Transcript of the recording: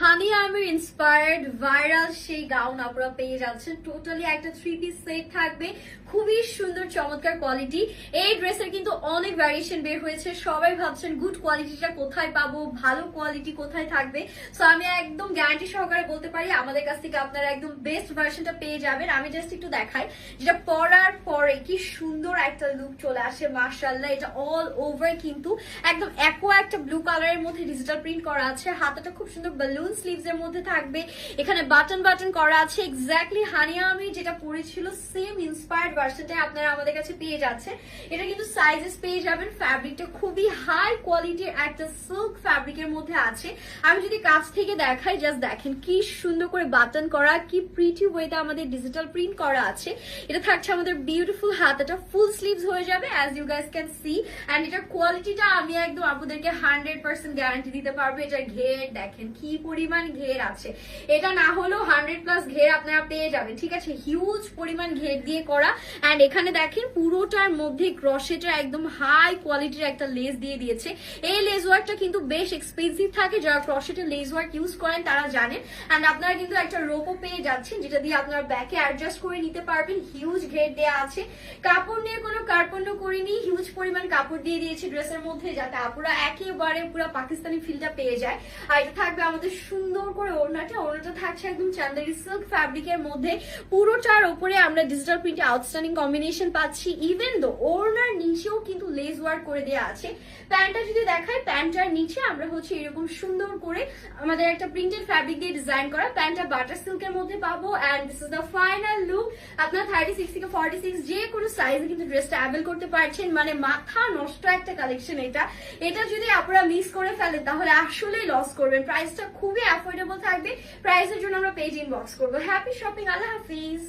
হানি আমির inspired viral সেই gown আপনারা পেয়ে যাচ্ছেন। টোটালি একটা 3 পিস সেট থাকবে, খুবই সুন্দর চমৎকার কোয়ালিটি। এই ড্রেসের কিন্তু অনেক ভ্যারিয়েশন বের হয়েছে, সবাই ভাবছেন গুড কোয়ালিটিটা কোথায় পাবো, ভালো কোয়ালিটি কোথায় থাকবে। সো আমি একদম গ্যারান্টি সহকারে বলতে পারি আমাদের কাছ থেকে আপনারা একদম বেস্ট ভার্সনটা পেয়ে যাবেন। আমি জাস্ট একটু দেখাই, যেটা পরার পরে কি সুন্দর একটা লুক চলে আসে মাশাআল্লাহ। এটা অল ওভার কিন্তু একদম একোয়া একটা ব্লু কালারের মধ্যে ডিজিটাল প্রিন্ট করা আছে। হাতাটা খুব সুন্দর বালুন স্লিভস এর মধ্যে থাকবে, এখানে বাটন বাটন করা আছে। এক্স্যাক্টলি হানিয়া আমি যেটা পরেছিল সেম ইন্সপায়ার্ড ভার্সনটা আপনারা আমাদের কাছে পেয়ে যাচ্ছে। এটা কিন্তু সাইজেস পেয়ে যাবেন। ফ্যাব্রিকটা খুবই হাই কোয়ালিটির একটা সিল্ক ফ্যাব্রিকের মধ্যে আছে। আমি যদি কাছ থেকে দেখাই, জাস্ট দেখেন কি সুন্দর করে বাটন করা, কি প্রিটি ওয়েতে আমাদের ডিজিটাল প্রিন্ট করা আছে। এটা থাকছে আমাদের বিউটিফুল হাতাটা ফুল স্লিভস হয়ে যাবে as you guys can see. And এটার কোয়ালিটিটা আমি একদম আপনাদেরকে 100% গ্যারান্টি দিতে পারবো। এটার ঘের দেখেন কি পরিমাণ ঘের আছে, এটা না হলেও 100+ ঘের আপনারা পেয়ে যাবেন, ঠিক আছে। হিউজ পরিমাণ ঘের দিয়ে করা। এন্ড এখানে দেখেন পুরোটার মধ্যে ক্রশেটের একদম হাই কোয়ালিটির একটা লেস দিয়ে দিয়েছে। এই লেস ওয়ার্কটা কিন্তু বেশ এক্সপেন্সিভ থাকে, যারা ক্রশেটের লেস ওয়ার্ক ইউজ করেন তারা জানেন। এন্ড আপনারা কিন্তু একটা রোপও পেয়ে যাচ্ছেন, যেটা দিয়ে আপনারা ব্যাকে অ্যাডজাস্ট করে নিতে পারবেন। হিউজ ঘের দেওয়া আছে, কাপড় নিয়ে কোনো কার্পণ্য করিনি, হিউজ পরিমাণ কাপড় দিয়ে দিয়েছি ড্রেসের মধ্যে, যাতে আপুরা একেবারে পুরো পাকিস্তানি ফিলটা পেয়ে যায়। আর এটা থাকবে আমাদের সুন্দর করে ওড়নাটা থাকছে একদম চান্দেরি সিল্ক ফ্যাব্রিকের মধ্যে। পুরোটার উপরে আমরা ডিজিটাল প্রিন্টে আউটস্ট্যান্ডিং কম্বিনেশন পাচ্ছি। ইভেন দো ওড়নার নিচেও কিন্তু লেস ওয়ার্ক করে দেওয়া আছে। প্যান্টটা যদি দেখাই, প্যান্টটার নিচে আমরা হচ্ছে এরকম সুন্দর করে আমাদের একটা প্রিন্টেড ফ্যাব্রিক দিয়ে ডিজাইন করা। প্যান্টটা বাটার সিল্কের মধ্যে পাবো। And this is the final look. আপনার 36 থেকে 46 যে কোনো সাইজে কিন্তু ড্রেসটা অ্যাভেল করতে পারছেন। মানে মাথা নষ্ট একটা কালেকশন এটা। এটা যদি আপনারা মিস করে ফেলেন তাহলে আসলেই লস করবেন। প্রাইসটা খুবই অ্যাফোর্ডেবল থাকবে। প্রাইসের জন্য আমরা পেজ ইনবক্স করবো। হ্যাপি শপিং, আল্লাহ হাফিজ।